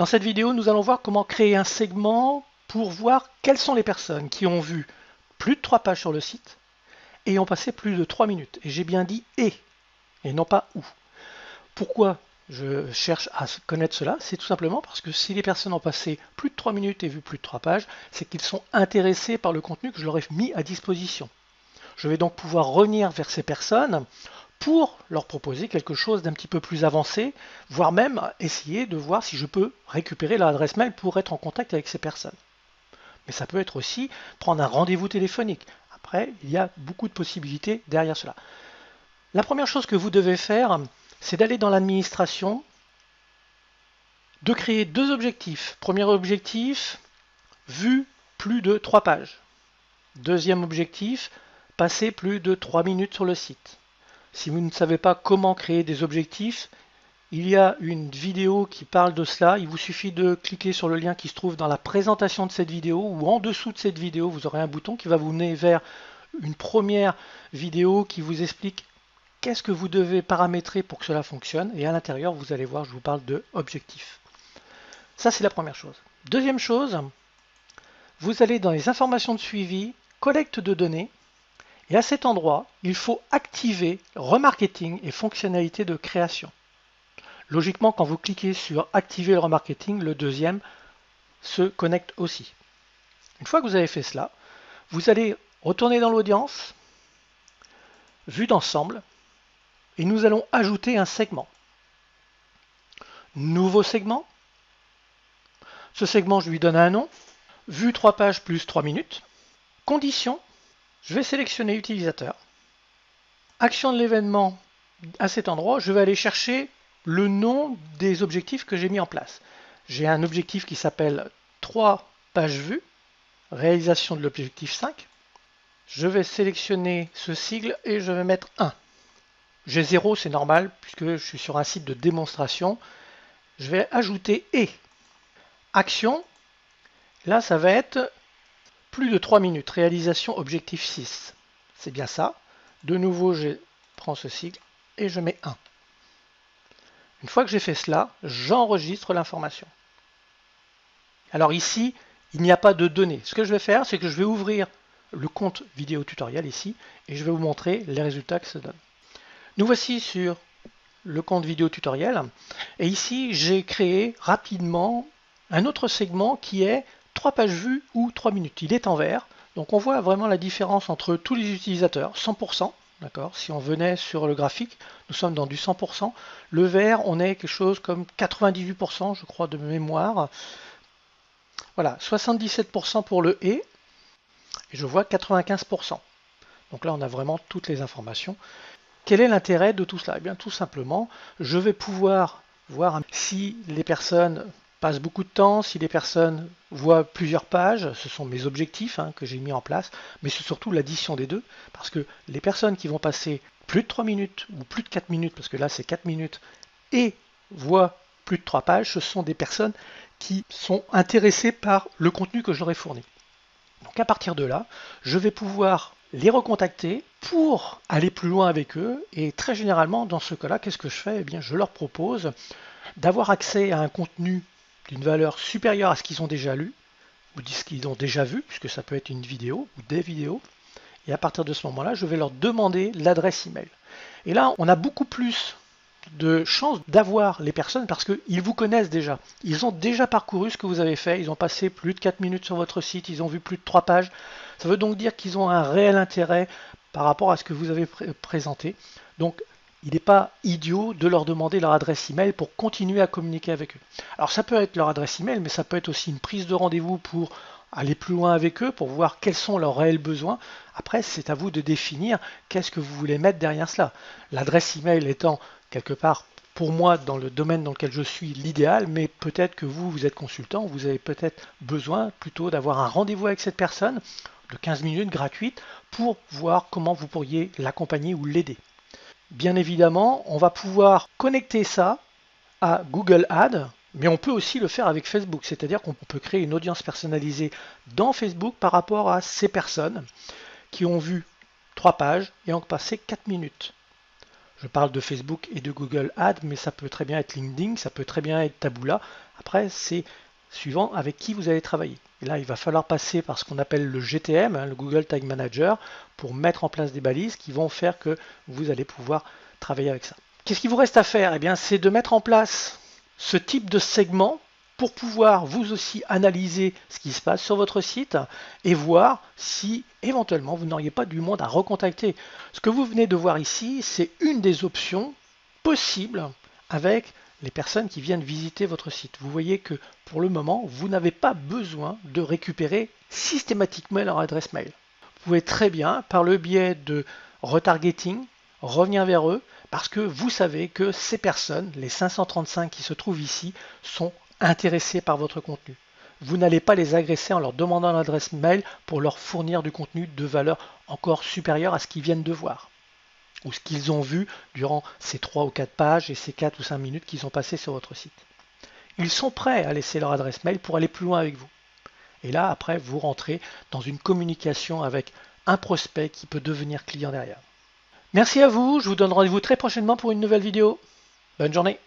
Dans cette vidéo, nous allons voir comment créer un segment pour voir quelles sont les personnes qui ont vu plus de 3 pages sur le site et ont passé plus de 3 minutes. Et j'ai bien dit et non pas ou. Pourquoi je cherche à connaître cela? C'est tout simplement parce que si les personnes ont passé plus de 3 minutes et vu plus de 3 pages, c'est qu'ils sont intéressés par le contenu que je leur ai mis à disposition. Je vais donc pouvoir revenir vers ces personnes pour leur proposer quelque chose d'un petit peu plus avancé, voire même essayer de voir si je peux récupérer leur adresse mail pour être en contact avec ces personnes. Mais ça peut être aussi prendre un rendez-vous téléphonique. Après, il y a beaucoup de possibilités derrière cela. La première chose que vous devez faire, c'est d'aller dans l'administration, de créer 2 objectifs. Premier objectif, vue plus de 3 pages. Deuxième objectif, passer plus de 3 minutes sur le site. Si vous ne savez pas comment créer des objectifs, il y a une vidéo qui parle de cela. Il vous suffit de cliquer sur le lien qui se trouve dans la présentation de cette vidéo ou en dessous de cette vidéo, vous aurez un bouton qui va vous mener vers une première vidéo qui vous explique qu'est-ce que vous devez paramétrer pour que cela fonctionne. Et à l'intérieur, vous allez voir, je vous parle de objectifs. Ça, c'est la première chose. Deuxième chose, vous allez dans les informations de suivi, collecte de données. Et à cet endroit, il faut activer remarketing et fonctionnalités de création. Logiquement, quand vous cliquez sur activer le remarketing, le deuxième se connecte aussi. Une fois que vous avez fait cela, vous allez retourner dans l'audience, vue d'ensemble, et nous allons ajouter un segment. Nouveau segment. Ce segment, je lui donne un nom. Vue 3 pages plus 3 minutes. Conditions. Je vais sélectionner utilisateur. Action de l'événement, à cet endroit, je vais aller chercher le nom des objectifs que j'ai mis en place. J'ai un objectif qui s'appelle 3 pages vues, réalisation de l'objectif 5. Je vais sélectionner ce sigle et je vais mettre 1. J'ai 0, c'est normal, puisque je suis sur un site de démonstration. Je vais ajouter et. Action, là ça va être plus de 3 minutes, réalisation objectif 6. C'est bien ça. De nouveau, je prends ce sigle et je mets 1. Une fois que j'ai fait cela, j'enregistre l'information. Alors ici, il n'y a pas de données. Ce que je vais faire, c'est que je vais ouvrir le compte vidéo tutoriel ici et je vais vous montrer les résultats que ça donne. Nous voici sur le compte vidéo tutoriel et ici, j'ai créé rapidement un autre segment qui est 3 pages vues ou 3 minutes. Il est en vert, donc on voit vraiment la différence entre tous les utilisateurs, 100%. D'accord. Si on venait sur le graphique, nous sommes dans du 100%. Le vert, on est quelque chose comme 98%, je crois, de mémoire. Voilà, 77% pour le et je vois 95%. Donc là, on a vraiment toutes les informations. Quel est l'intérêt de tout cela? Eh bien, tout simplement, je vais pouvoir voir si les personnes passent beaucoup de temps, si les personnes voient plusieurs pages, ce sont mes objectifs que j'ai mis en place, mais c'est surtout l'addition des deux, parce que les personnes qui vont passer plus de 3 minutes ou plus de 4 minutes, parce que là c'est 4 minutes, et voient plus de 3 pages, ce sont des personnes qui sont intéressées par le contenu que je leur ai fourni. Donc à partir de là, je vais pouvoir les recontacter pour aller plus loin avec eux. Et très généralement, dans ce cas-là, qu'est-ce que je fais? Eh bien, je leur propose d'avoir accès à un contenu d'une valeur supérieure à ce qu'ils ont déjà lu ou ce qu'ils ont déjà vu, puisque ça peut être une vidéo ou des vidéos. Et à partir de ce moment-là, je vais leur demander l'adresse email. Et là, on a beaucoup plus de chances d'avoir les personnes parce qu'ils vous connaissent déjà. Ils ont déjà parcouru ce que vous avez fait, ils ont passé plus de 4 minutes sur votre site, ils ont vu plus de 3 pages. Ça veut donc dire qu'ils ont un réel intérêt par rapport à ce que vous avez présenté. Donc, il n'est pas idiot de leur demander leur adresse email pour continuer à communiquer avec eux. Alors, ça peut être leur adresse email, mais ça peut être aussi une prise de rendez-vous pour aller plus loin avec eux, pour voir quels sont leurs réels besoins. Après, c'est à vous de définir qu'est-ce que vous voulez mettre derrière cela. L'adresse email étant quelque part, pour moi, dans le domaine dans lequel je suis, l'idéal, mais peut-être que vous êtes consultant, vous avez peut-être besoin plutôt d'avoir un rendez-vous avec cette personne de 15 minutes gratuite pour voir comment vous pourriez l'accompagner ou l'aider. Bien évidemment, on va pouvoir connecter ça à Google Ads, mais on peut aussi le faire avec Facebook, c'est-à-dire qu'on peut créer une audience personnalisée dans Facebook par rapport à ces personnes qui ont vu 3 pages et ont passé 4 minutes. Je parle de Facebook et de Google Ads, mais ça peut très bien être LinkedIn, ça peut très bien être Taboola. Après, c'est suivant avec qui vous allez travailler. Et là, il va falloir passer par ce qu'on appelle le GTM, le Google Tag Manager, pour mettre en place des balises qui vont faire que vous allez pouvoir travailler avec ça. Qu'est-ce qu'il vous reste à faire? Eh bien, c'est de mettre en place ce type de segment pour pouvoir vous aussi analyser ce qui se passe sur votre site et voir si éventuellement vous n'auriez pas du monde à recontacter. Ce que vous venez de voir ici, c'est une des options possibles avec les personnes qui viennent visiter votre site. Vous voyez que pour le moment, vous n'avez pas besoin de récupérer systématiquement leur adresse mail. Vous pouvez très bien, par le biais de retargeting, revenir vers eux parce que vous savez que ces personnes, les 535 qui se trouvent ici, sont intéressés par votre contenu. Vous n'allez pas les agresser en leur demandant l'adresse mail pour leur fournir du contenu de valeur encore supérieure à ce qu'ils viennent de voir ou ce qu'ils ont vu durant ces 3 ou 4 pages et ces 4 ou 5 minutes qu'ils ont passées sur votre site. Ils sont prêts à laisser leur adresse mail pour aller plus loin avec vous. Et là, après, vous rentrez dans une communication avec un prospect qui peut devenir client derrière. Merci à vous, je vous donne rendez-vous très prochainement pour une nouvelle vidéo. Bonne journée.